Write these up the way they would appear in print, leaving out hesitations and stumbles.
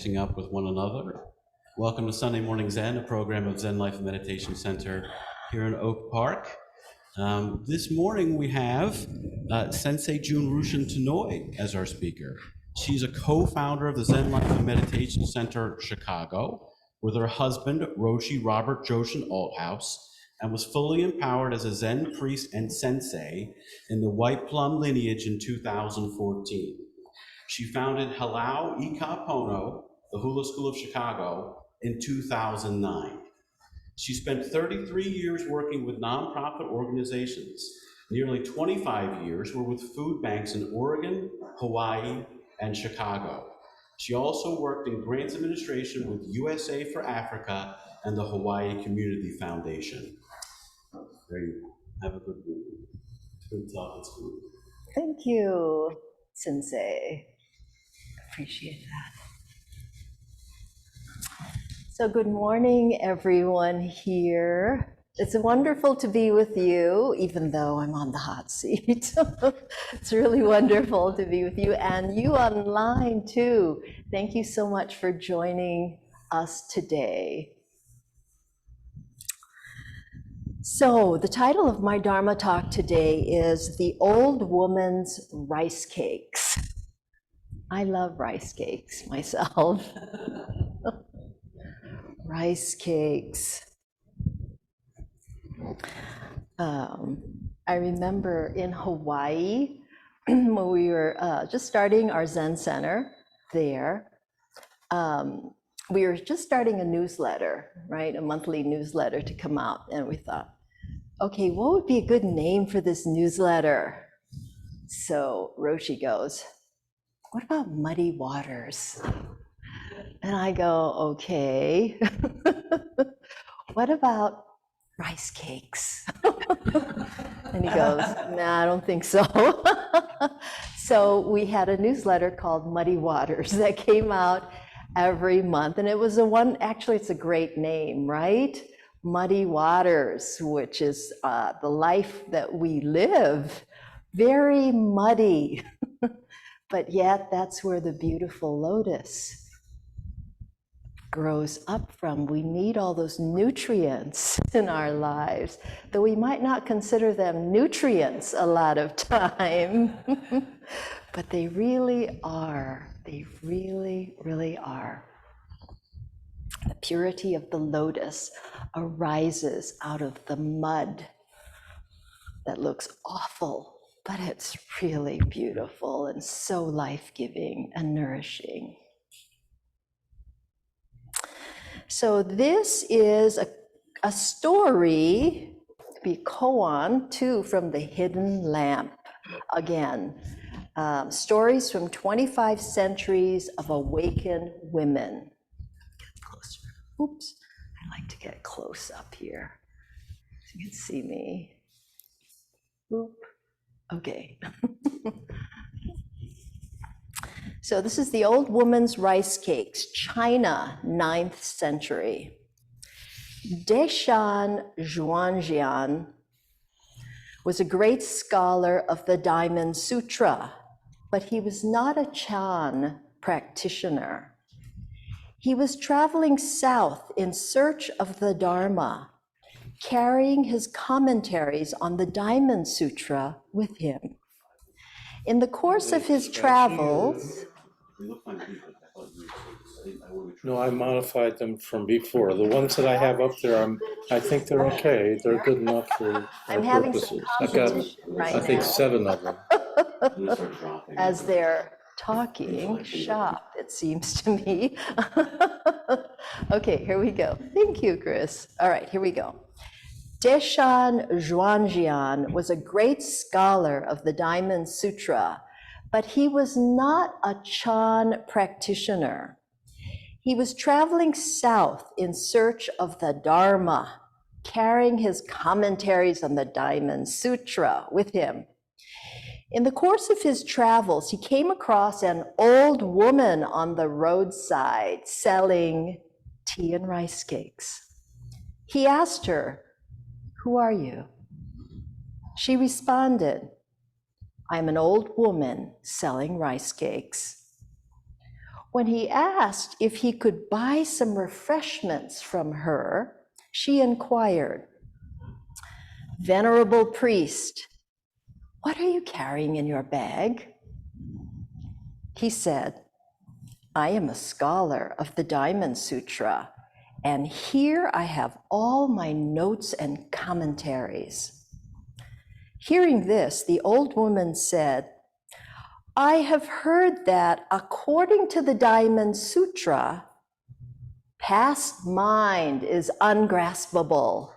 Up with one another. Welcome to Sunday Morning Zen, a program of Zen Life Meditation Center here in Oak Park. This morning we have Sensei June Ryushin Tanoue as our speaker. She's a co-founder of the Zen Life Meditation Center, Chicago, with her husband, Roshi Robert Joshin Althouse, and was fully empowered as a Zen priest and sensei in the White Plum Lineage in 2014. She founded Halau I Ka Pono, the Hula School of Chicago, in 2009. She spent 33 years working with nonprofit organizations. Nearly 25 years were with food banks in Oregon, Hawaii, and Chicago. She also worked in grants administration with USA for Africa and the Hawaii Community Foundation. There you go. Have a good week. Good talking to you. Thank you, Sensei. Appreciate that. So good morning, everyone here. It's wonderful to be with you, even though I'm on the hot seat. It's really wonderful to be with you, and you online too. Thank you so much for joining us today. So the title of my Dharma talk today is The Old Woman's Rice Cakes. I love rice cakes myself. Rice cakes. I remember in Hawaii, when we were just starting our Zen Center there, we were just starting a newsletter, right? A monthly newsletter to come out. And we thought, okay, what would be a good name for this newsletter? So Roshi goes, what about Muddy Waters? And I go, okay. What about rice cakes? And he goes, nah, I don't think so. So we had a newsletter called Muddy Waters that came out every month. And it was actually it's a great name, right? Muddy Waters, which is the life that we live, very muddy. But yet that's where the beautiful lotus grows up from. We need all those nutrients in our lives, though we might not consider them nutrients a lot of time. But they really are. They really, really are. The purity of the lotus arises out of the mud that looks awful, but it's really beautiful and so life-giving and nourishing. So this is a story, to be koan, too, from the Hidden Lamp. Again, stories from 25 centuries of awakened women. Get closer. Oops, I like to get close up here so you can see me. Oop. Okay. So this is The Old Woman's Rice Cakes, China, 9th century. Deshan Zhuangjian was a great scholar of the Diamond Sutra, but he was not a Chan practitioner. He was traveling south in search of the Dharma, carrying his commentaries on the Diamond Sutra with him. In the course of his travels... No, I modified them from before. The ones that I have up there, I think they're okay. They're good enough for our purposes. I've got, I think, 7 of them. As they're talking shop, it seems to me. Okay, here we go. Thank you, Chris. All right, here we go. Deshan Zhuangjian was a great scholar of the Diamond Sutra, but he was not a Chan practitioner. He was traveling south in search of the Dharma, carrying his commentaries on the Diamond Sutra with him. In the course of his travels, he came across an old woman on the roadside selling tea and rice cakes. He asked her, "Who are you?" She responded, "I'm an old woman selling rice cakes." When he asked if he could buy some refreshments from her, she inquired, "Venerable priest, what are you carrying in your bag?" He said, "I am a scholar of the Diamond Sutra, and here I have all my notes and commentaries." Hearing this, the old woman said, "I have heard that according to the Diamond Sutra, past mind is ungraspable,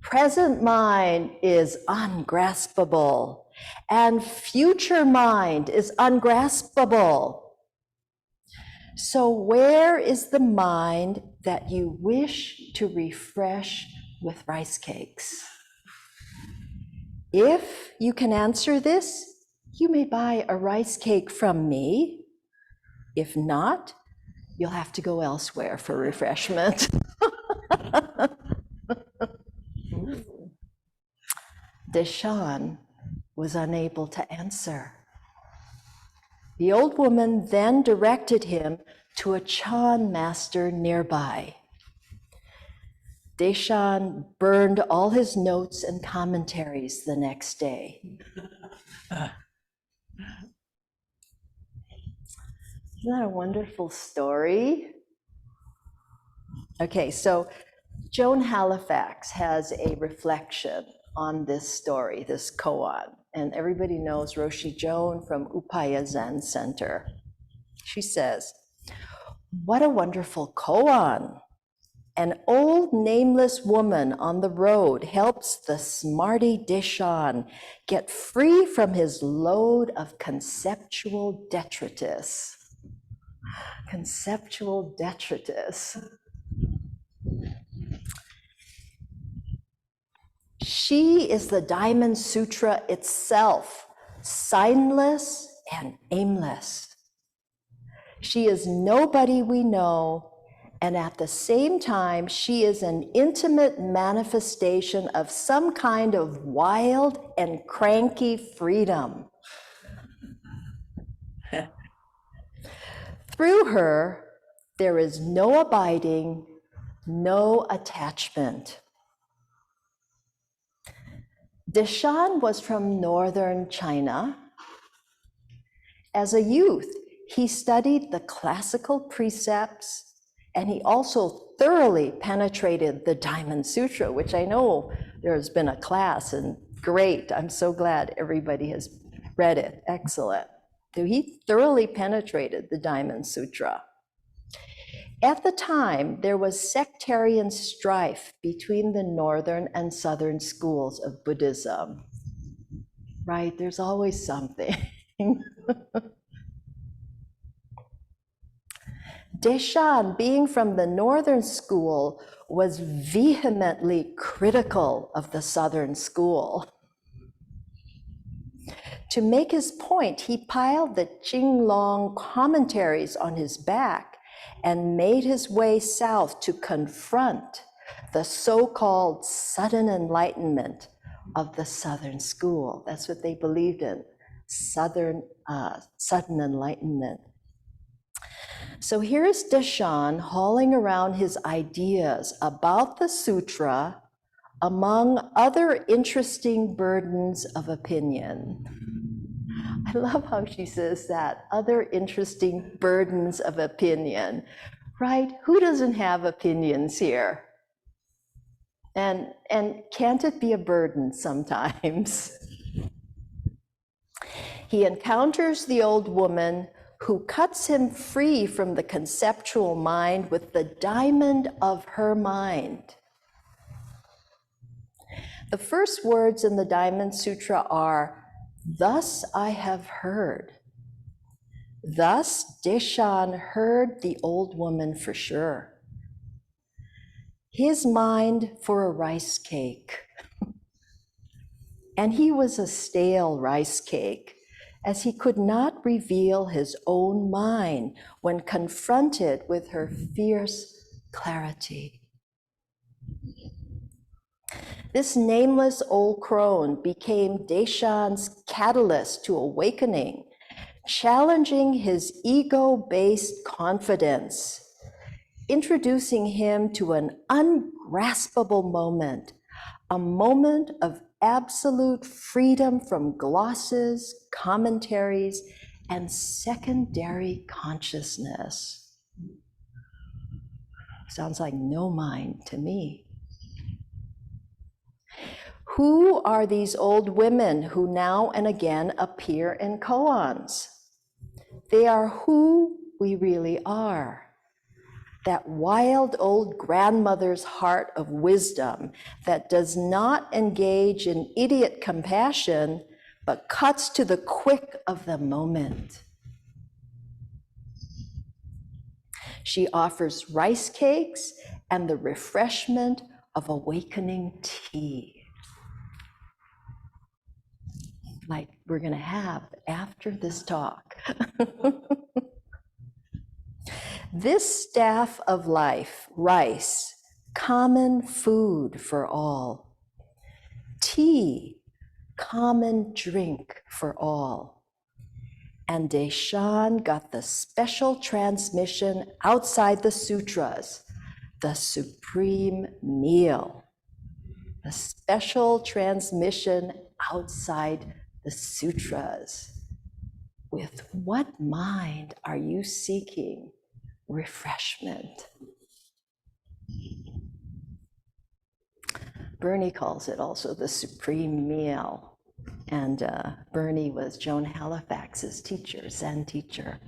present mind is ungraspable, and future mind is ungraspable. So where is the mind that you wish to refresh with rice cakes? If you can answer this, you may buy a rice cake from me. If not, you'll have to go elsewhere for refreshment." Deshan was unable to answer. The old woman then directed him to a Chan master nearby. Deshan burned all his notes and commentaries the next day. Isn't that a wonderful story? Okay, so Joan Halifax has a reflection on this story, this koan, and everybody knows Roshi Joan from Upaya Zen Center. She says, "What a wonderful koan. An old nameless woman on the road helps the smarty Deshan get free from his load of conceptual detritus." Conceptual detritus. She is the Diamond Sutra itself, signless and aimless. She is nobody we know, and at the same time, she is an intimate manifestation of some kind of wild and cranky freedom. Through her, there is no abiding, no attachment. Deshan was from northern China. As a youth, he studied the classical precepts, and he also thoroughly penetrated the Diamond Sutra, which I know there's been a class, and great, I'm so glad everybody has read it, excellent. So he thoroughly penetrated the Diamond Sutra. At the time, there was sectarian strife between the northern and southern schools of Buddhism. Right, there's always something. Deshan, being from the northern school, was vehemently critical of the southern school. To make his point, he piled the Qinglong commentaries on his back and made his way south to confront the so-called sudden enlightenment of the southern school. That's what they believed in, sudden enlightenment. So here's Deshan hauling around his ideas about the sutra among other interesting burdens of opinion. I love how she says that, other interesting burdens of opinion, right? Who doesn't have opinions here? And can't it be a burden sometimes? He encounters the old woman who cuts him free from the conceptual mind with the diamond of her mind. The first words in the Diamond Sutra are, "Thus I have heard." Thus Deshan heard the old woman for sure. His mind for a rice cake. And he was a stale rice cake, as he could not reveal his own mind when confronted with her fierce clarity. This nameless old crone became Deshan's catalyst to awakening, challenging his ego-based confidence, introducing him to an ungraspable moment, a moment of absolute freedom from glosses, commentaries, and secondary consciousness. Sounds like no mind to me. Who are these old women who now and again appear in koans? They are who we really are. That wild old grandmother's heart of wisdom that does not engage in idiot compassion, but cuts to the quick of the moment. She offers rice cakes and the refreshment of awakening tea, like we're going to have after this talk. This staff of life, rice, common food for all. Tea, common drink for all. And Deshan got the special transmission outside the sutras, the supreme meal. The special transmission outside the sutras. With what mind are you seeking refreshment? Bernie calls it also the supreme meal. And Bernie was Joan Halifax's teacher, Zen teacher.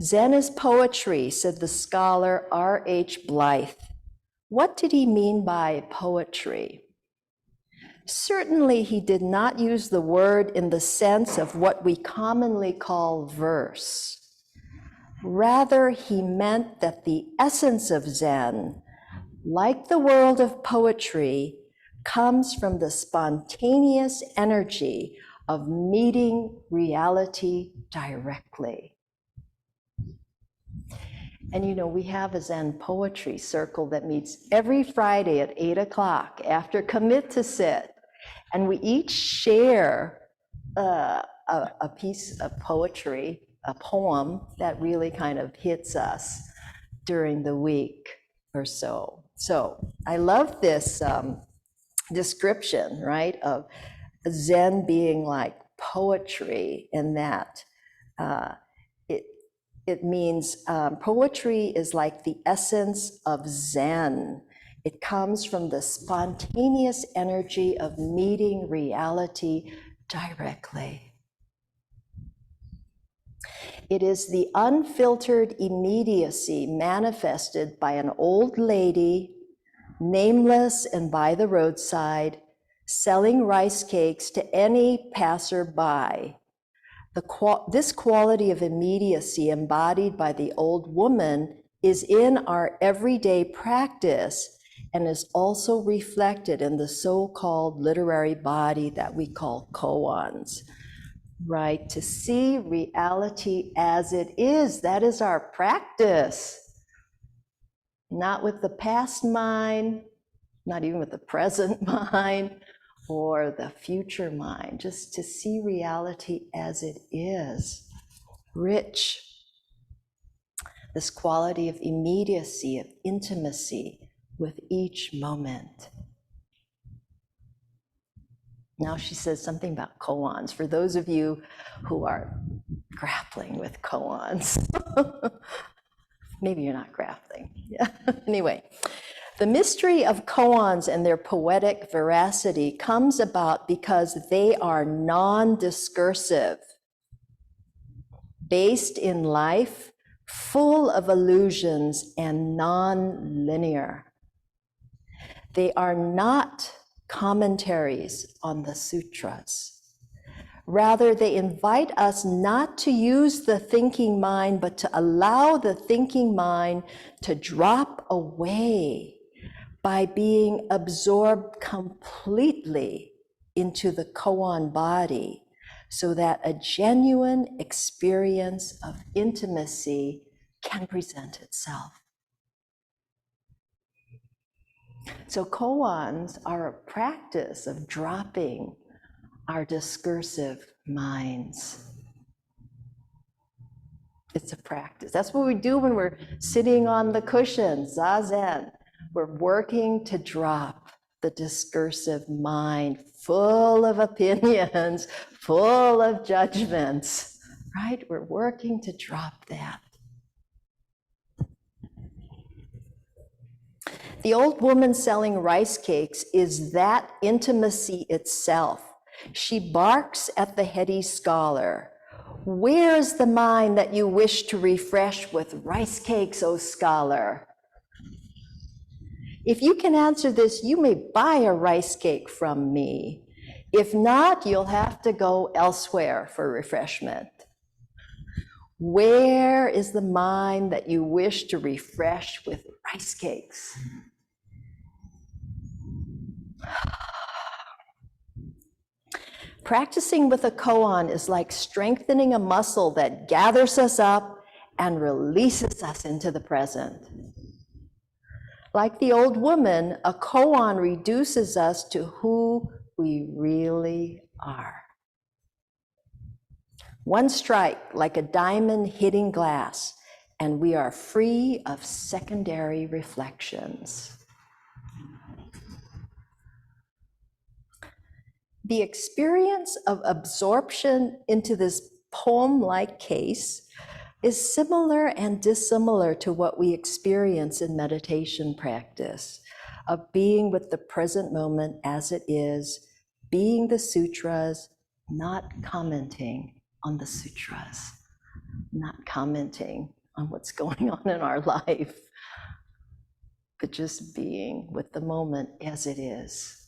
Zen is poetry, said the scholar R.H. Blythe. What did he mean by poetry? Certainly, he did not use the word in the sense of what we commonly call verse. Rather, he meant that the essence of Zen, like the world of poetry, comes from the spontaneous energy of meeting reality directly. And you know, we have a Zen poetry circle that meets every Friday at 8 o'clock after commit to sit. And we each share a piece of poetry, a poem that really kind of hits us during the week or so. So I love this description, right, of Zen being like poetry in that it means poetry is like the essence of Zen. It comes from the spontaneous energy of meeting reality directly. It is the unfiltered immediacy manifested by an old lady, nameless and by the roadside, selling rice cakes to any passerby. This quality of immediacy embodied by the old woman is in our everyday practice and is also reflected in the so-called literary body that we call koans, right? To see reality as it is, that is our practice. Not with the past mind, not even with the present mind, or the future mind, just to see reality as it is, rich. This quality of immediacy, of intimacy with each moment. Now she says something about koans. For those of you who are grappling with koans, maybe you're not grappling. Yeah. Anyway. The mystery of koans and their poetic veracity comes about because they are non-discursive, based in life, full of illusions and non-linear. They are not commentaries on the sutras. Rather, they invite us not to use the thinking mind, but to allow the thinking mind to drop away by being absorbed completely into the koan body, so that a genuine experience of intimacy can present itself. So koans are a practice of dropping our discursive minds. It's a practice. That's what we do when we're sitting on the cushions, zazen. We're working to drop the discursive mind, full of opinions, full of judgments, right? We're working to drop that. The old woman selling rice cakes is that intimacy itself. She barks at the heady scholar. Where is the mind that you wish to refresh with rice cakes, O scholar? If you can answer this, you may buy a rice cake from me. If not, you'll have to go elsewhere for refreshment. Where is the mind that you wish to refresh with rice cakes? Practicing with a koan is like strengthening a muscle that gathers us up and releases us into the present. Like the old woman, a koan reduces us to who we really are. One strike, like a diamond hitting glass, and we are free of secondary reflections. The experience of absorption into this poem-like case is similar and dissimilar to what we experience in meditation practice, of being with the present moment as it is, being the sutras, not commenting on the sutras, not commenting on what's going on in our life, but just being with the moment as it is.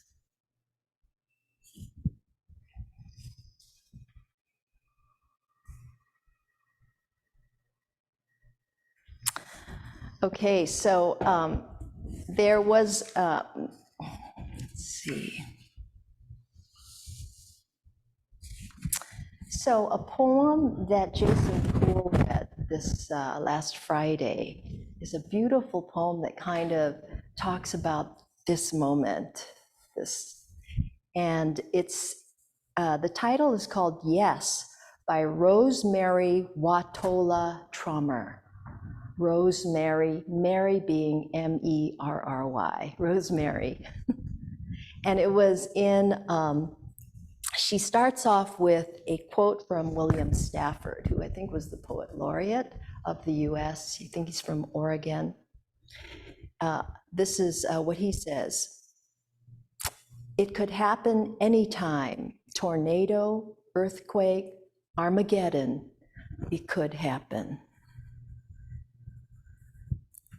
Okay, so there was, let's see. So a poem that Jason Poole read this last Friday is a beautiful poem that kind of talks about this moment. And it's, the title is called Yes by Rosemary Watola Trummer. Rosemary, Mary being M-E-R-R-Y, Rosemary. And it was in, she starts off with a quote from William Stafford, who I think was the poet laureate of the US. I think he's from Oregon. This is what he says. It could happen anytime, tornado, earthquake, Armageddon, it could happen.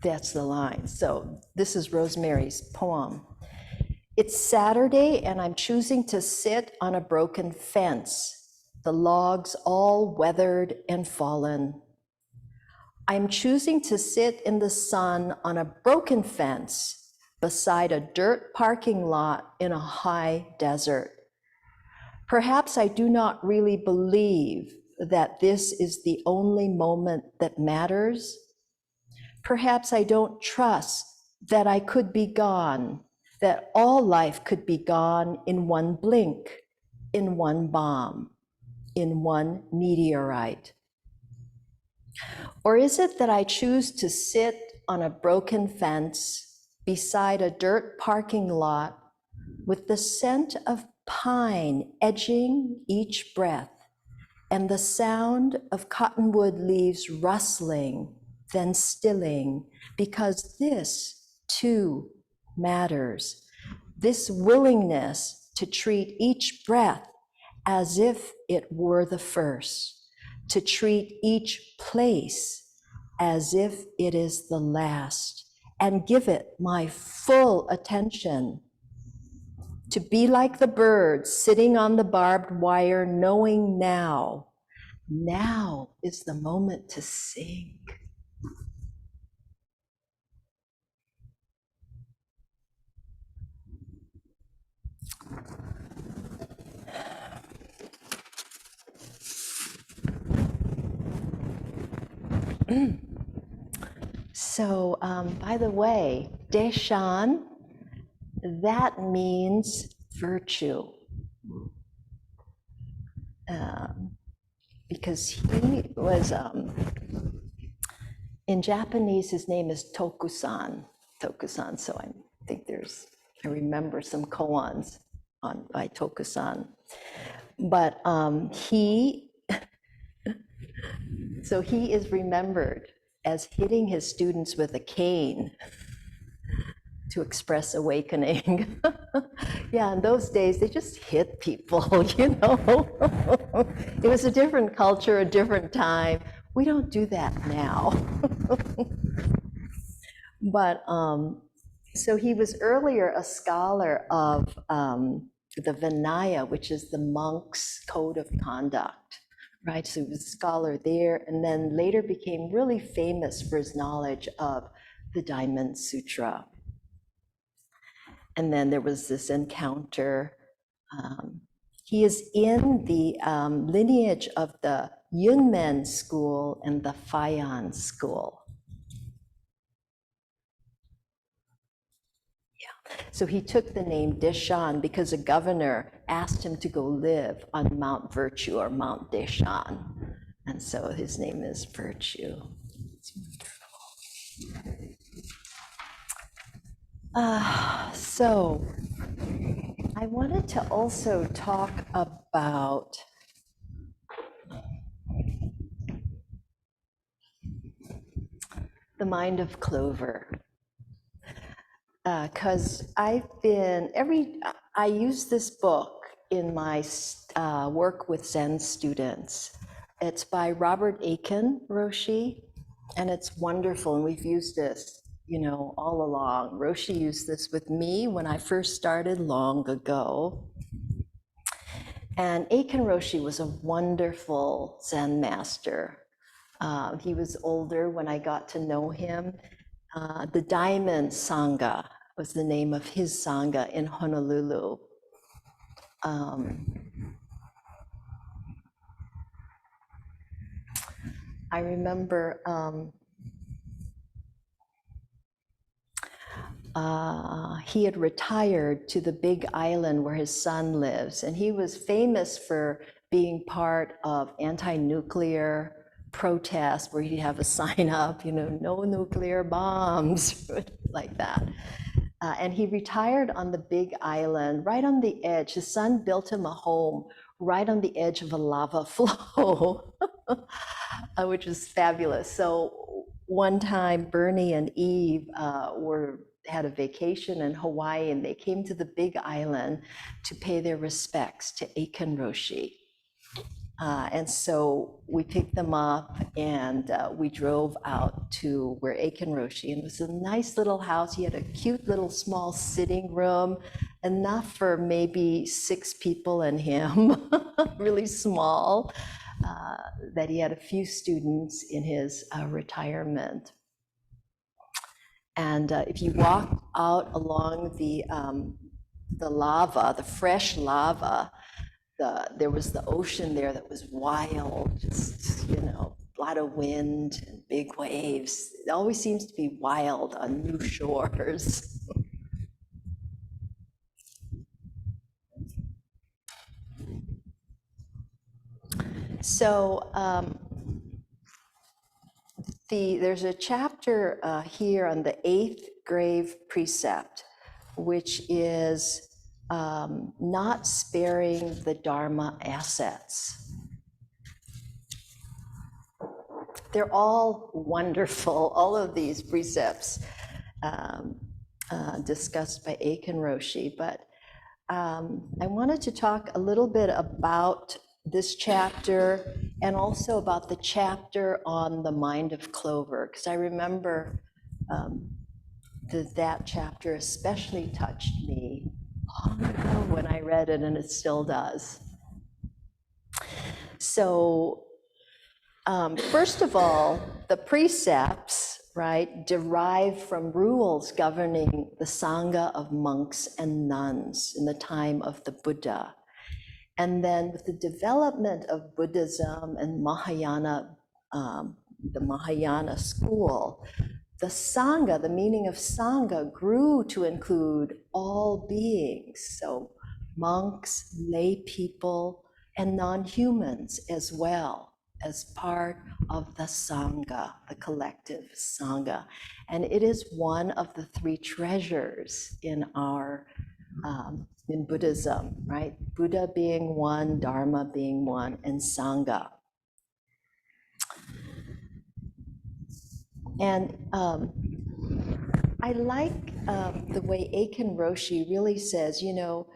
That's the line. So this is Rosemary's poem. It's Saturday and I'm choosing to sit on a broken fence, the logs all weathered and fallen. I'm choosing to sit in the sun on a broken fence beside a dirt parking lot in a high desert. Perhaps I do not really believe that this is the only moment that matters. Perhaps I don't trust that I could be gone, that all life could be gone in one blink, in one bomb, in one meteorite. Or is it that I choose to sit on a broken fence beside a dirt parking lot with the scent of pine edging each breath and the sound of cottonwood leaves rustling, then stilling, because this too matters. This willingness to treat each breath as if it were the first, to treat each place as if it is the last, and give it my full attention. To be like the birds sitting on the barbed wire, knowing now is the moment to sing. So, by the way, Deshan, that means virtue. because he was, in Japanese, his name is Tokusan, so I think I remember some koans by Tokusan. But so he is remembered as hitting his students with a cane to express awakening. Yeah, in those days, they just hit people, you know. It was a different culture, a different time. We don't do that now. But so he was earlier a scholar of the Vinaya, which is the monk's code of conduct, right? So he was a scholar there, and then later became really famous for his knowledge of the Diamond Sutra. And then there was this encounter. He is in the lineage of the Yunmen school and the Faiyan school. So he took the name Deshan because a governor asked him to go live on Mount Virtue or Mount Deshan. And so his name is Virtue. So I wanted to also talk about the Mind of Clover. Because I use this book in my work with Zen students. It's by Robert Aiken Roshi, and it's wonderful, and we've used this, you know, all along. Roshi used this with me when I first started long ago. And Aiken Roshi was a wonderful Zen master. He was older when I got to know him. The Diamond Sangha was the name of his Sangha in Honolulu. I remember he had retired to the big island where his son lives, and he was famous for being part of anti-nuclear protests where he'd have a sign up, you know, no nuclear bombs, like that. And he retired on the big island, right on the edge. His son built him a home right on the edge of a lava flow, which was fabulous. So one time, Bernie and Eve had a vacation in Hawaii, and they came to the big island to pay their respects to Aiken Roshi. And so we picked them up, and we drove out to where Aiken Roshi, and it was a nice little house. He had a cute little small sitting room, enough for maybe 6 people and him, really small, that he had a few students in his retirement. And if you walked out along the lava, the fresh lava, there was the ocean there that was wild, just, you know, a lot of wind and big waves. It always seems to be wild on new shores. So there's a chapter here on the 8th grave precept, which is not sparing the Dharma assets. They're all wonderful, all of these precepts discussed by Aiken Roshi, but I wanted to talk a little bit about this chapter and also about the chapter on the Mind of Clover, because I remember that chapter especially touched me long ago when I read it, and it still does. So first of all, the precepts, right, derive from rules governing the Sangha of monks and nuns in the time of the Buddha. And then with the development of Buddhism and Mahayana, the Mahayana school, the Sangha, the meaning of Sangha, grew to include all beings. So monks, lay people, and non-humans as well, as part of the Sangha, the collective Sangha. And it is one of the three treasures in our, in Buddhism, right? Buddha being one, Dharma being one, and Sangha. And I like the way Eiken Roshi really says, you know,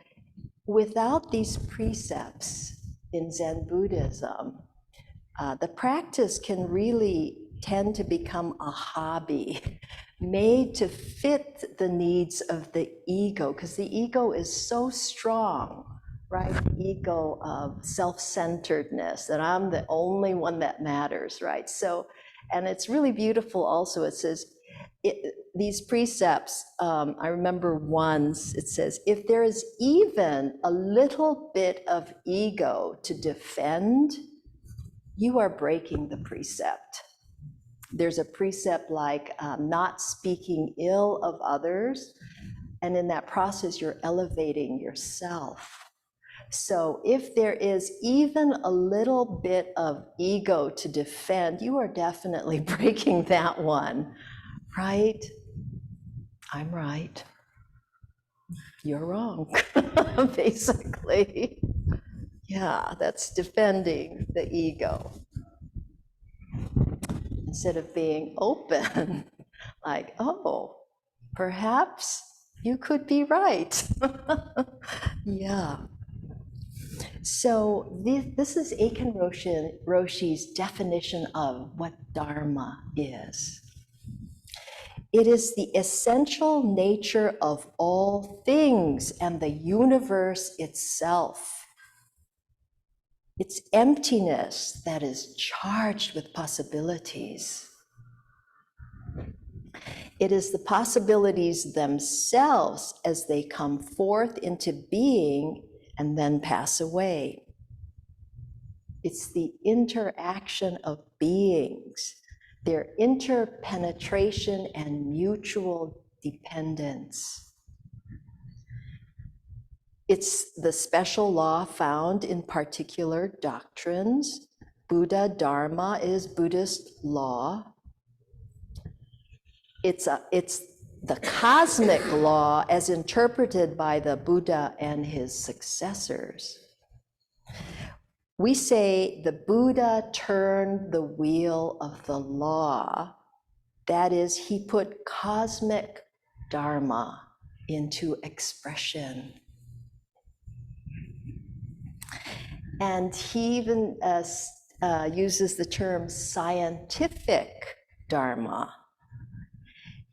without these precepts in Zen Buddhism, the practice can really tend to become a hobby made to fit the needs of the ego, because the ego is so strong, right? Ego of self-centeredness, that I'm the only one that matters, right? So, and it's really beautiful also, it says, these precepts, I remember once it says, if there is even a little bit of ego to defend, you are breaking the precept. There's a precept like not speaking ill of others, and in that process, you're elevating yourself. So if there is even a little bit of ego to defend, you are definitely breaking that one, right? I'm right. You're wrong, basically. Yeah, that's defending the ego. Instead of being open, like, oh, perhaps you could be right. Yeah. So this is Eiken Roshi's definition of what Dharma is. It is the essential nature of all things and the universe itself. It's emptiness that is charged with possibilities. It is the possibilities themselves as they come forth into being and then pass away. It's the interaction of beings, their interpenetration and mutual dependence. It's the special law found in particular doctrines. Buddha Dharma is Buddhist law. It's the cosmic law as interpreted by the Buddha and his successors. We say the Buddha turned the wheel of the law. That is, he put cosmic Dharma into expression. And he even uses the term scientific Dharma.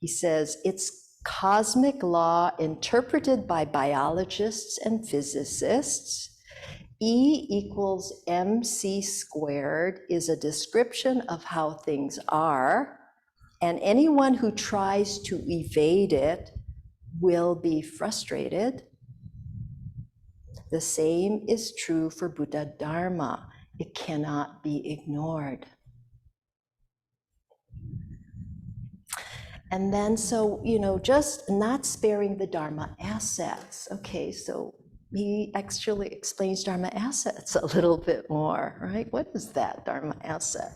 He says it's cosmic law interpreted by biologists and physicists. E equals mc squared is a description of how things are, and anyone who tries to evade it will be frustrated. The same is true for Buddha Dharma. It cannot be ignored. And then, so, you know, just not sparing the Dharma assets. Okay, so he actually explains Dharma assets a little bit more, right? What is that Dharma asset?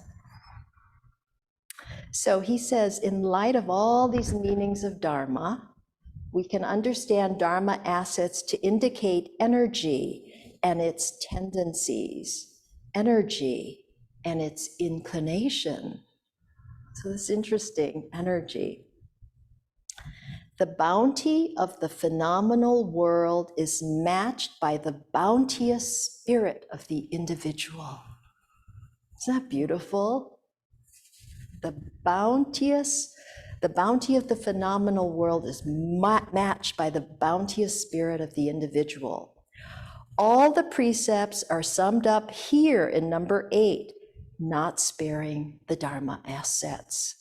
So he says, in light of all these meanings of Dharma, we can understand Dharma assets to indicate energy and its tendencies, energy and its inclination. So this is interesting, energy. The bounty of the phenomenal world is matched by the bounteous spirit of the individual. Isn't that beautiful? The bounty of the phenomenal world is matched by the bounteous spirit of the individual. All the precepts are summed up here in number 8, not sparing the Dharma assets.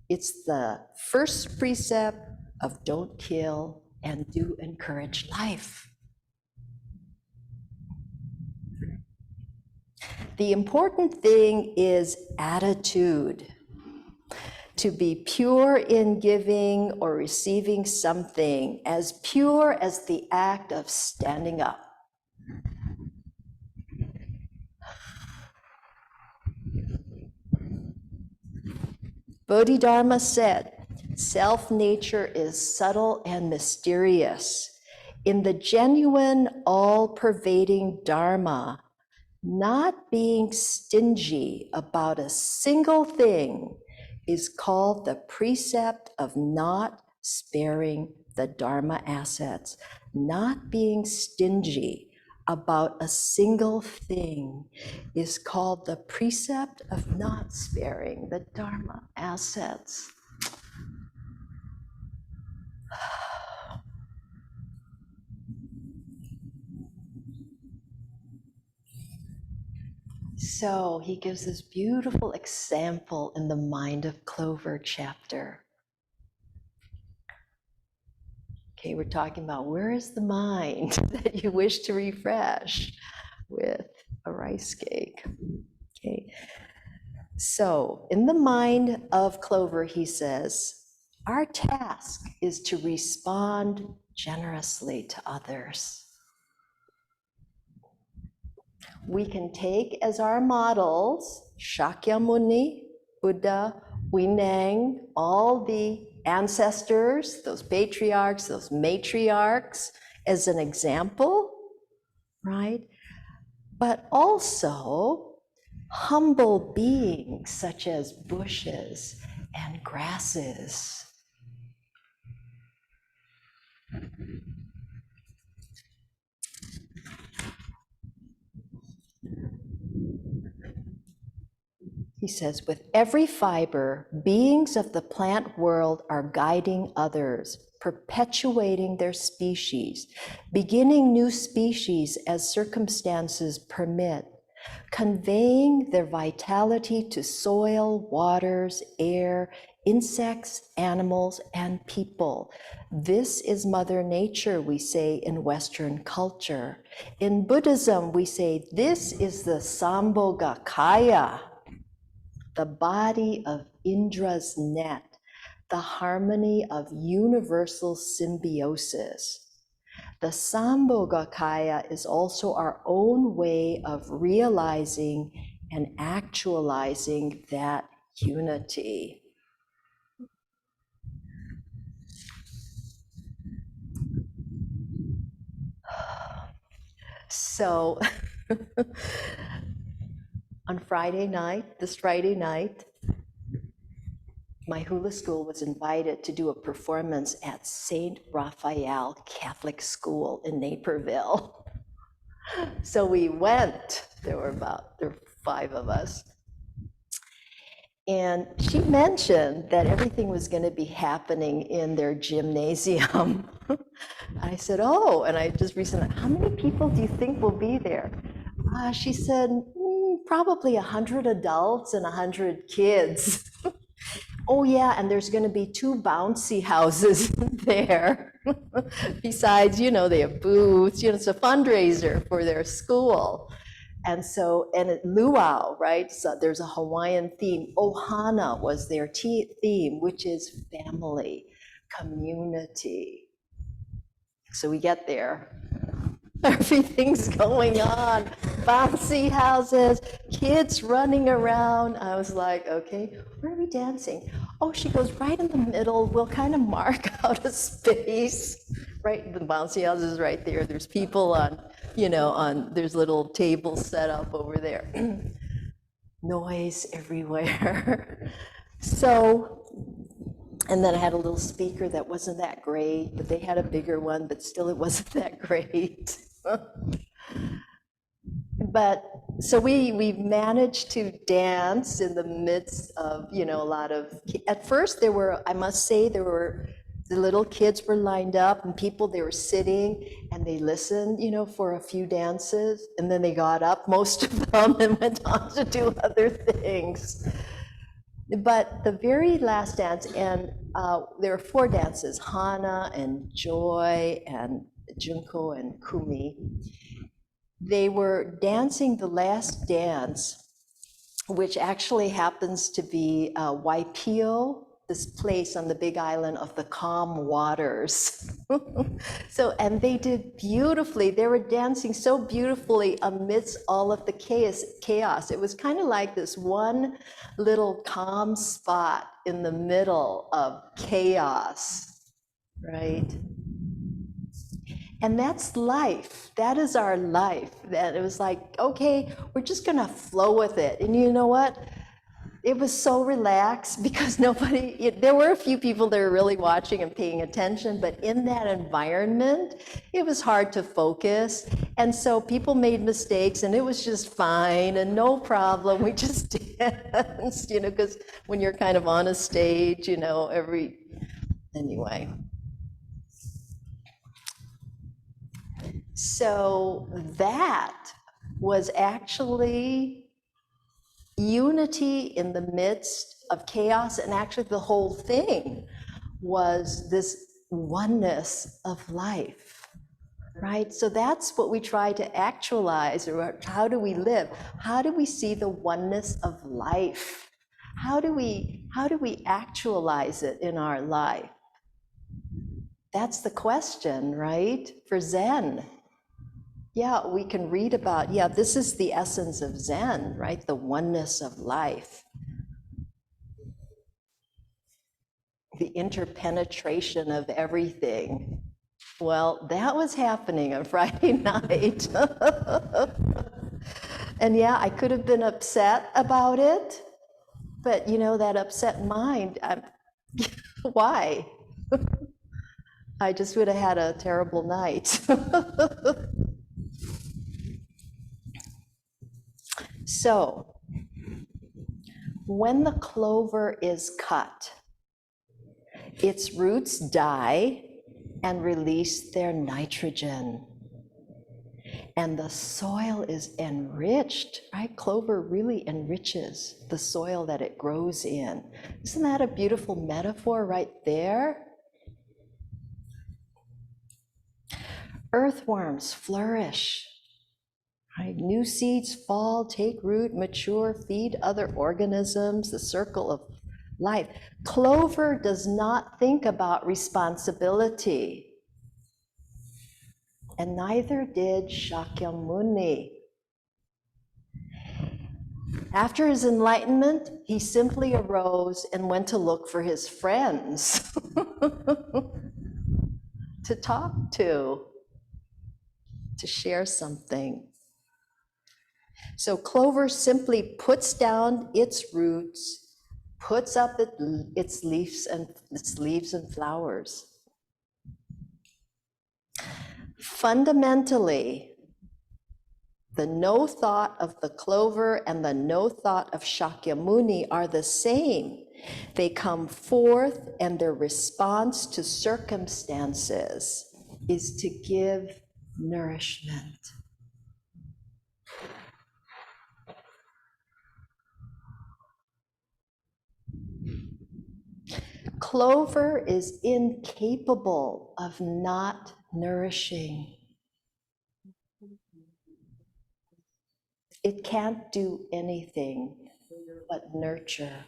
It's the first precept of don't kill and do encourage life. The important thing is attitude. To be pure in giving or receiving something, as pure as the act of standing up. Bodhidharma said, self-nature is subtle and mysterious. In the genuine, all-pervading Dharma, not being stingy about a single thing is called the precept of not sparing the Dharma assets. Not being stingy about a single thing is called the precept of not sparing the Dharma assets. So he gives this beautiful example in the Mind of Clover chapter. Okay, we're talking about where is the mind that you wish to refresh with a rice cake. Okay, so in the Mind of Clover, he says, our task is to respond generously to others. We can take as our models Shakyamuni, Buddha, Huineng, all the ancestors, those patriarchs, those matriarchs, as an example, right? But also humble beings such as bushes and grasses. He says, with every fiber, beings of the plant world are guiding others, perpetuating their species, beginning new species as circumstances permit, conveying their vitality to soil, waters, air, insects, animals, and people. This is Mother Nature, we say in Western culture. In Buddhism, we say this is the Sambhogakaya, the body of Indra's net, the harmony of universal symbiosis. The Sambhogakaya is also our own way of realizing and actualizing that unity. So, on Friday night, this Friday night, my Hula School was invited to do a performance at St. Raphael Catholic School in Naperville. So we went, there were 5 of us. And she mentioned that everything was going to be happening in their gymnasium. I said, oh, and I just recently, how many people do you think will be there? She said, probably 100 adults and 100 kids. Oh yeah, and there's going to be 2 bouncy houses there. Besides, they have booths, it's a fundraiser for their school. And so, and at luau, right? So there's a Hawaiian theme. Ohana was their theme, which is family, community. So we get there. Everything's going on. Bouncy houses, kids running around. I was like, okay, where are we dancing? Oh, she goes right in the middle. We'll kind of mark out a space. Right, the bouncy house is right there. There's people on, there's little tables set up over there. Noise everywhere. So, and then I had a little speaker that wasn't that great, but they had a bigger one, but still it wasn't that great. But so we managed to dance in the midst of, a lot of, at first there were, I must say, the little kids were lined up and they were sitting and they listened, for a few dances, and then they got up, most of them, and went on to do other things. But the very last dance, and there were 4 dances, Hana and Joy and Junko and Kumi. They were dancing the last dance, which actually happens to be Waipio this place on the Big Island of the calm waters. So, and they did beautifully. They were dancing so beautifully amidst all of the chaos. It was kind of like this one little calm spot in the middle of chaos, right? And that's life. That is our life. That it was like, okay, we're just gonna flow with it. And you know what? It was so relaxed because there were a few people that were really watching and paying attention, but in that environment, it was hard to focus. And so people made mistakes and it was just fine and no problem. We just danced, because when you're kind of on a stage, anyway. So that was actually unity in the midst of chaos, and actually the whole thing was this oneness of life, right? So that's what we try to actualize, or how do we live? How do we see the oneness of life? How do we actualize it in our life? That's the question, right? For Zen. Yeah, we can read about, this is the essence of Zen, right? The oneness of life. The interpenetration of everything. Well, that was happening on Friday night. And I could have been upset about it, but that upset mind, why? I just would have had a terrible night. So, when the clover is cut, its roots die and release their nitrogen. And the soil is enriched, right? Clover really enriches the soil that it grows in. Isn't that a beautiful metaphor right there? Earthworms flourish. Right? New seeds fall, take root, mature, feed other organisms, the circle of life. Clover does not think about responsibility. And neither did Shakyamuni. After his enlightenment, he simply arose and went to look for his friends to talk to share something. So clover simply puts down its roots, puts up its leaves and flowers. Fundamentally, the no thought of the clover and the no thought of Shakyamuni are the same. They come forth, and their response to circumstances is to give nourishment. Clover is incapable of not nourishing. It can't do anything but nurture.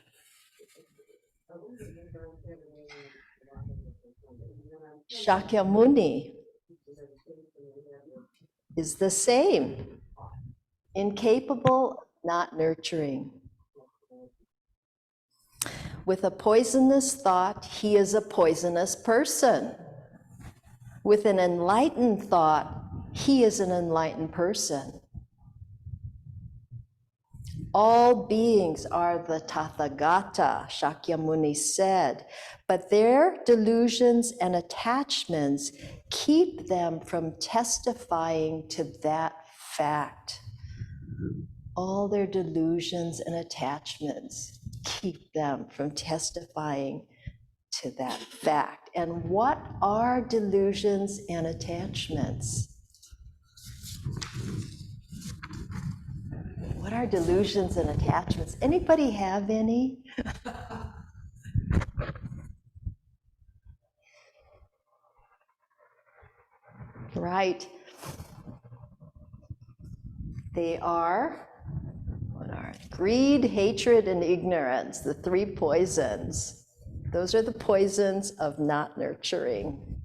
Shakyamuni is the same, incapable of not nurturing. With a poisonous thought, he is a poisonous person. With an enlightened thought, he is an enlightened person. All beings are the Tathagata, Shakyamuni said, but their delusions and attachments keep them from testifying to that fact. All their delusions and attachments keep them from testifying to that fact. And what are delusions and attachments? What are delusions and attachments? Anybody have any? Right. They are, what are greed, hatred, and ignorance, the three poisons. Those are the poisons of not nurturing.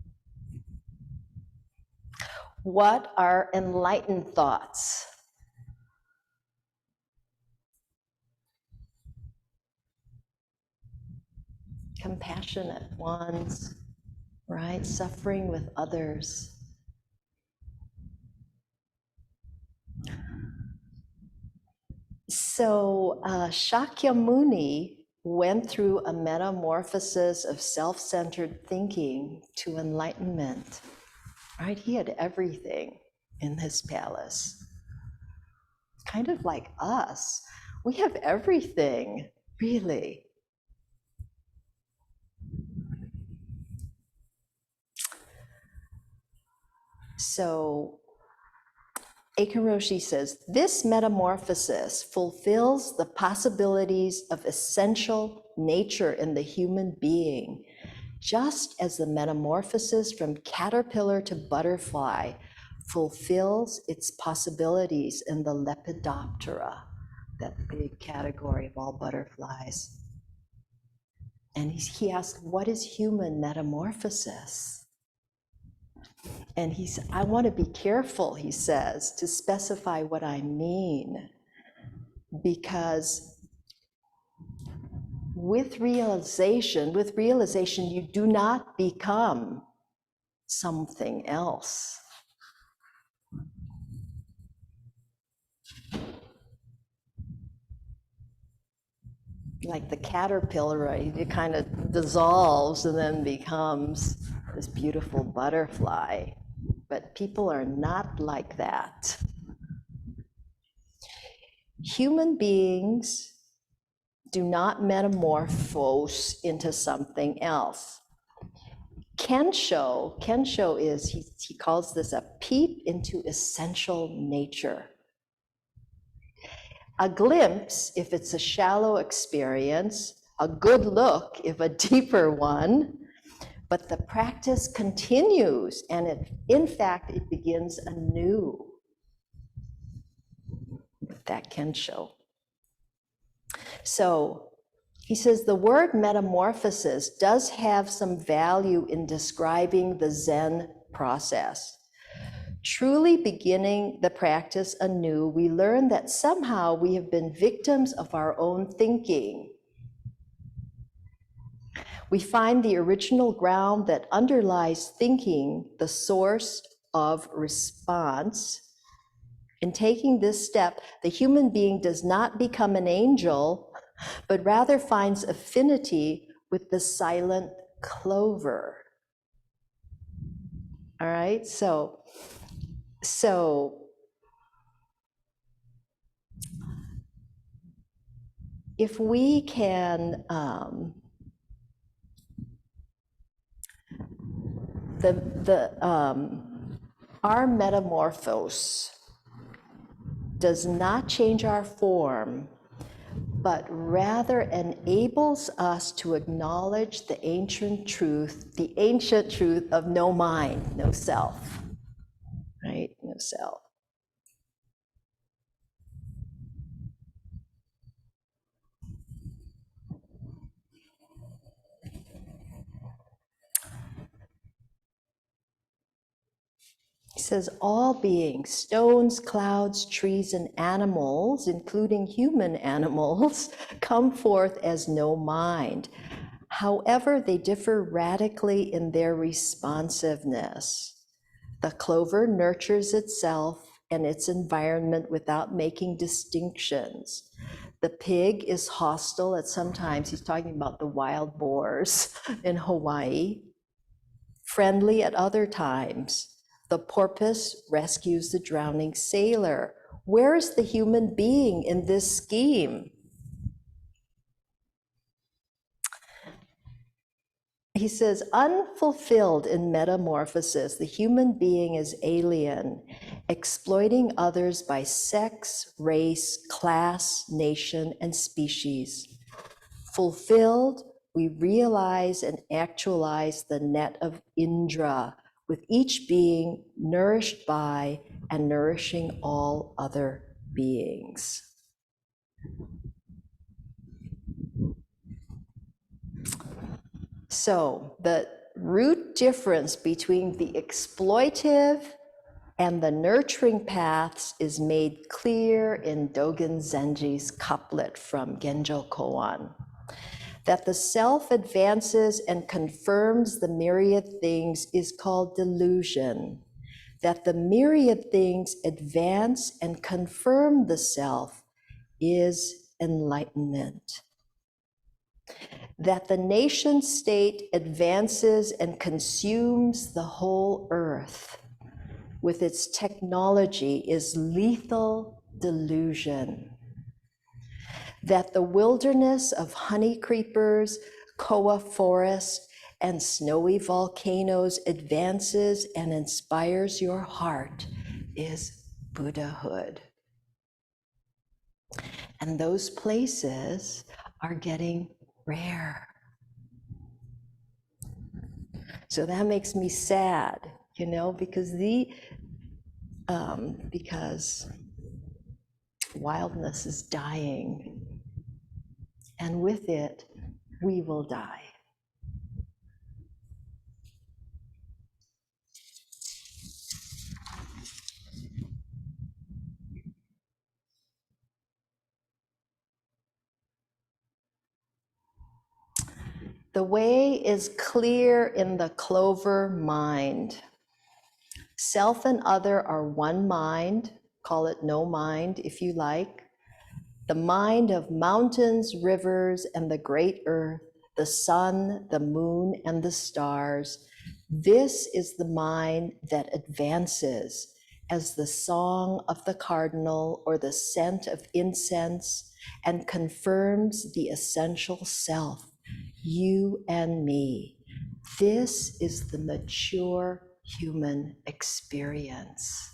What are enlightened thoughts? Compassionate ones, right? Suffering with others. So Shakyamuni went through a metamorphosis of self-centered thinking to enlightenment, right? He had everything in his palace. Kind of like us. We have everything, really. So Eiken Roshi says, this metamorphosis fulfills the possibilities of essential nature in the human being, just as the metamorphosis from caterpillar to butterfly fulfills its possibilities in the Lepidoptera, that big category of all butterflies. And he asked, what is human metamorphosis? And I want to be careful, he says, to specify what I mean, because with realization, you do not become something else. Like the caterpillar, right? It kind of dissolves and then becomes this beautiful butterfly. But people are not like that. Human beings do not metamorphose into something else. Kensho is, he calls this a peep into essential nature. A glimpse, if it's a shallow experience, a good look, if a deeper one, but the practice continues, and in fact, it begins anew. That Kensho. So he says the word metamorphosis does have some value in describing the Zen process. Truly beginning the practice anew, we learn that somehow we have been victims of our own thinking. We find the original ground that underlies thinking, the source of response. In taking this step, the human being does not become an angel, but rather finds affinity with the silent clover. All right, so if we can, our metamorphose does not change our form, but rather enables us to acknowledge the ancient truth of no mind, no self, right? No self. He says, all beings, stones, clouds, trees, and animals, including human animals, come forth as no mind. However, they differ radically in their responsiveness. The clover nurtures itself and its environment without making distinctions. The pig is hostile at some times. He's talking about the wild boars in Hawaii, friendly at other times. The porpoise rescues the drowning sailor. Where is the human being in this scheme? He says, unfulfilled in metamorphosis, the human being is alien, exploiting others by sex, race, class, nation, and species. Fulfilled, we realize and actualize the net of Indra, with each being nourished by and nourishing all other beings. So the root difference between the exploitive and the nurturing paths is made clear in Dogen Zenji's couplet from Genjo Koan. That the self advances and confirms the myriad things is called delusion. That the myriad things advance and confirm the self is enlightenment. That the nation state advances and consumes the whole earth with its technology is lethal delusion. That the wilderness of honey creepers, koa forest, and snowy volcanoes advances and inspires your heart is Buddhahood. And those places are getting rare. So that makes me sad, you know, because wildness is dying, and with it, we will die. The way is clear in the clover mind. Self and other are one mind, call it no mind if you like. The mind of mountains, rivers, and the great earth, the sun, the moon, and the stars. This is the mind that advances as the song of the cardinal or the scent of incense and confirms the essential self, you and me. This is the mature human experience.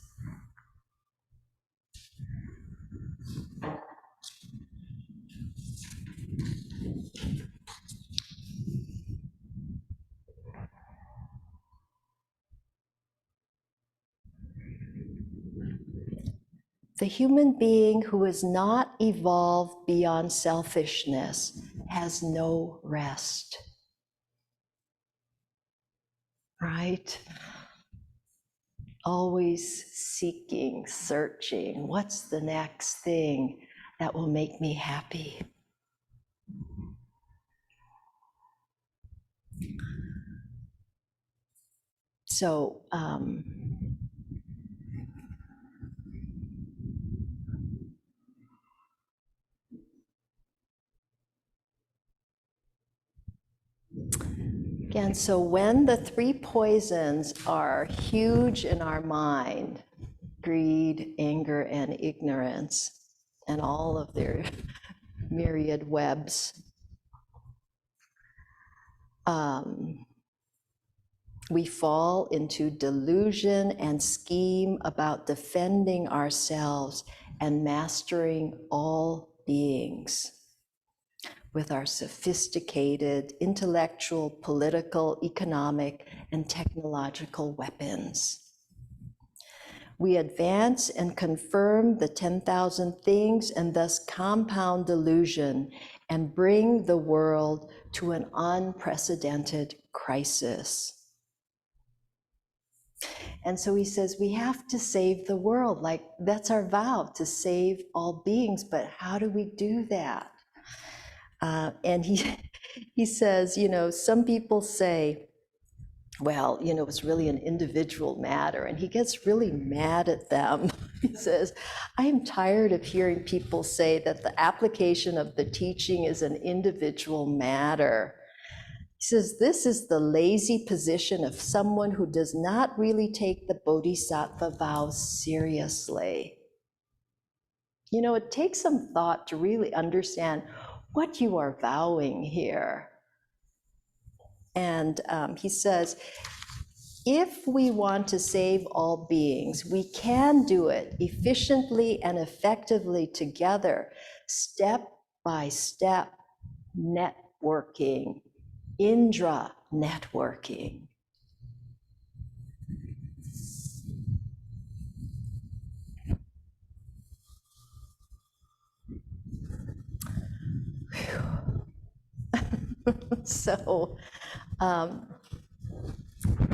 The human being who is not evolved beyond selfishness has no rest. Right? Always seeking, searching, what's the next thing that will make me happy? So, again, so when the three poisons are huge in our mind, greed, anger, and ignorance, and all of their myriad webs, we fall into delusion and scheme about defending ourselves and mastering all beings with our sophisticated intellectual, political, economic, and technological weapons. We advance and confirm the 10,000 things and thus compound delusion and bring the world to an unprecedented crisis. And so he says, we have to save the world. Like, that's our vow, to save all beings. But how do we do that? And he says, you know, some people say, well, you know, it's really an individual matter. And he gets really mad at them. He says, I am tired of hearing people say that the application of the teaching is an individual matter. He says, this is the lazy position of someone who does not really take the bodhisattva vows seriously. You know, it takes some thought to really understand what you are vowing here. And he says, if we want to save all beings, we can do it efficiently and effectively together, step by step, networking. Indra networking. So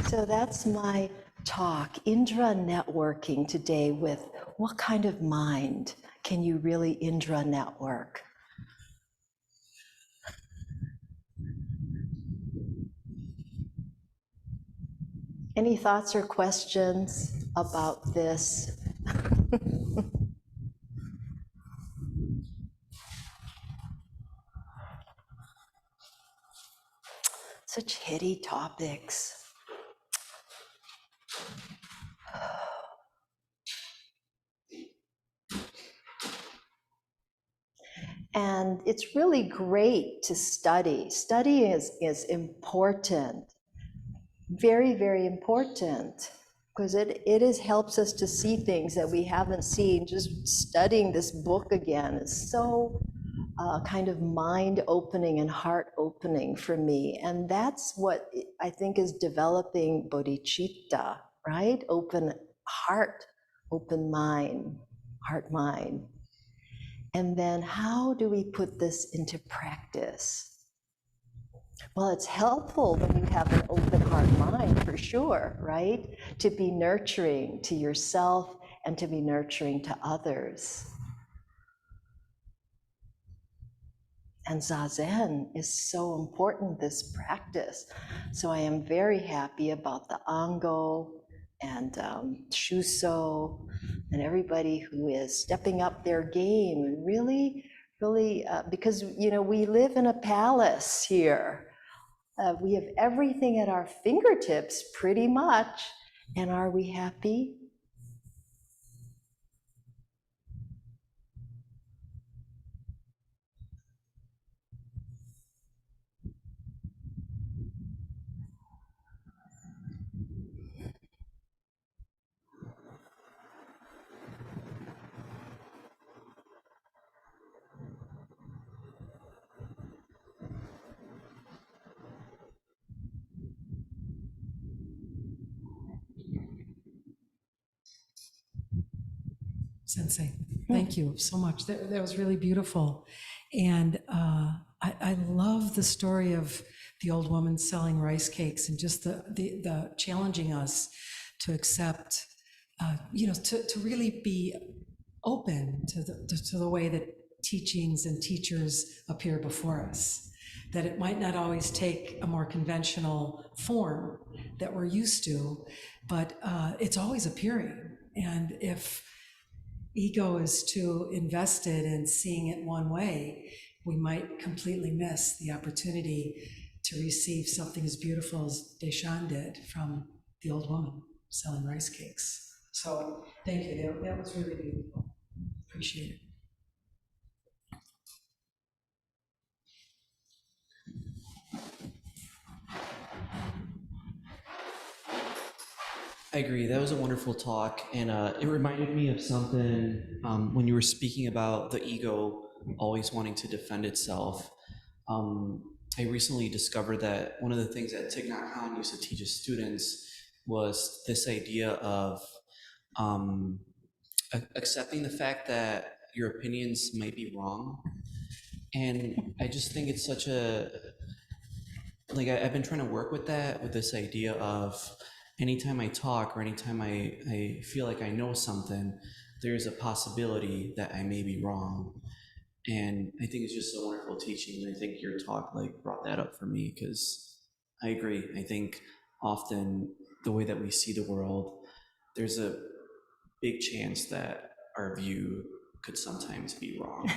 So that's my talk, Indra networking today with what kind of mind can you really Indra network? Any thoughts or questions about this? Such heady topics. And it's really great to study. Study is important, very, very important, because it helps us to see things that we haven't seen. Just studying this book again is so kind of mind opening and heart opening for me. And that's what I think is developing bodhicitta, right? Open heart, open mind, heart mind. And then how do we put this into practice? Well, it's helpful when you have an open heart mind, for sure, right? To be nurturing to yourself and to be nurturing to others. And Zazen is so important, this practice. So I am very happy about the Ango and Shuso and everybody who is stepping up their game and really, because we live in a palace here. We have everything at our fingertips, pretty much. And are we happy? Sensei, thank you so much. That was really beautiful. And I love the story of the old woman selling rice cakes and just the challenging us to accept, to really be open to the way that teachings and teachers appear before us. That it might not always take a more conventional form that we're used to, but it's always appearing. And if ego is too invested in seeing it one way, we might completely miss the opportunity to receive something as beautiful as Deshan did from the old woman selling rice cakes. So thank you, that was really beautiful. Appreciate it. I agree. That was a wonderful talk, and it reminded me of something when you were speaking about the ego always wanting to defend itself. I recently discovered that one of the things that Thich Nhat Hanh used to teach his students was this idea of accepting the fact that your opinions might be wrong. And I just think it's such a, I've been trying to work with that, with this idea of anytime I talk or anytime I feel like I know something, there's a possibility that I may be wrong. And I think it's just a wonderful teaching. And I think your talk brought that up for me, because I agree. I think often the way that we see the world, there's a big chance that our view could sometimes be wrong.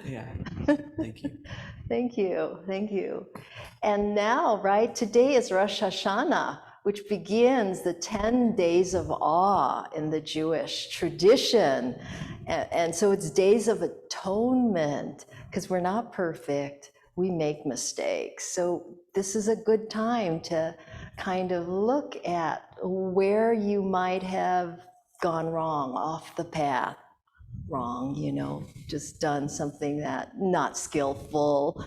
Yeah, thank you. Thank you, thank you. And now, right, today is Rosh Hashanah, which begins the 10 days of awe in the Jewish tradition. And so it's days of atonement, because we're not perfect, we make mistakes. So this is a good time to kind of look at where you might have gone wrong, off the path. Wrong, just done something that not skillful,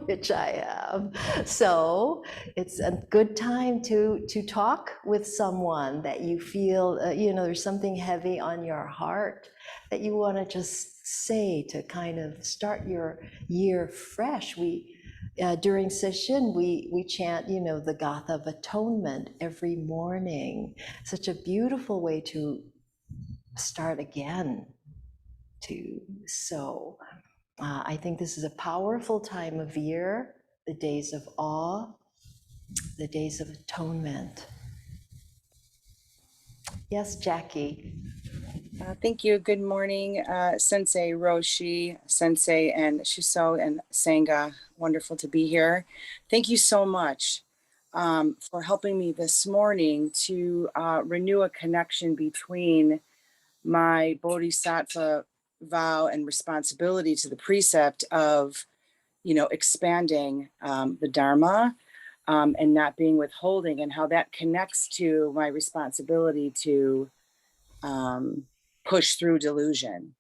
which I have. So it's a good time to talk with someone that you feel, there's something heavy on your heart that you want to just say to kind of start your year fresh. During session, we chant, the Gatha of Atonement every morning. Such a beautiful way to start again. I think this is a powerful time of year, the days of awe, the days of atonement. Yes, Jackie. Thank you. Good morning, Sensei Roshi, Sensei and Shuso and Sangha. Wonderful to be here. Thank you so much for helping me this morning to renew a connection between my bodhisattva vow and responsibility to the precept of, expanding the Dharma and not being withholding, and how that connects to my responsibility to push through delusion.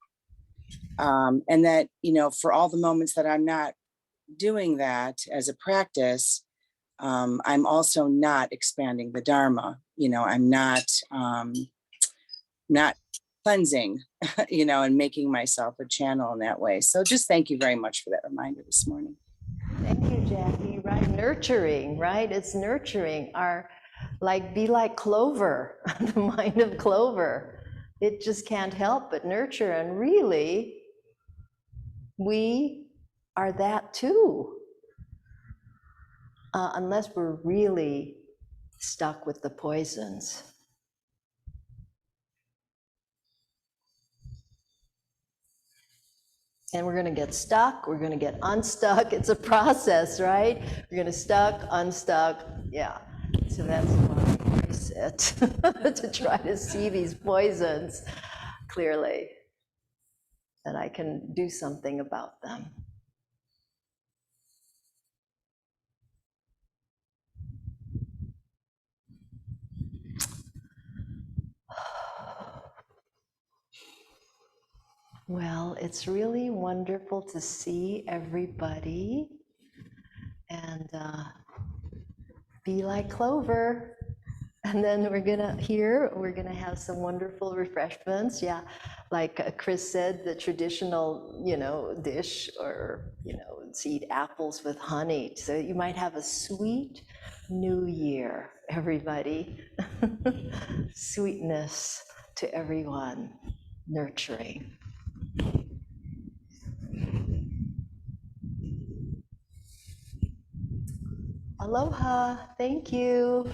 And that, for all the moments that I'm not doing that as a practice, I'm also not expanding the Dharma. I'm not cleansing, and making myself a channel in that way. So just thank you very much for that reminder this morning. Thank you, Jackie. Right, nurturing, right? It's nurturing be like Clover, the mind of Clover. It just can't help but nurture, and really, we are that too. Unless we're really stuck with the poisons. And we're going to get stuck, we're going to get unstuck. It's a process, right? We're going to stuck, unstuck. Yeah. So that's why I sit to try to see these poisons clearly, that I can do something about them. Well, it's really wonderful to see everybody and be like Clover. And then we're gonna have some wonderful refreshments. Yeah, like Chris said, the traditional, dish, or, to eat apples with honey. So you might have a sweet new year, everybody. Sweetness to everyone, nurturing. Aloha, thank you.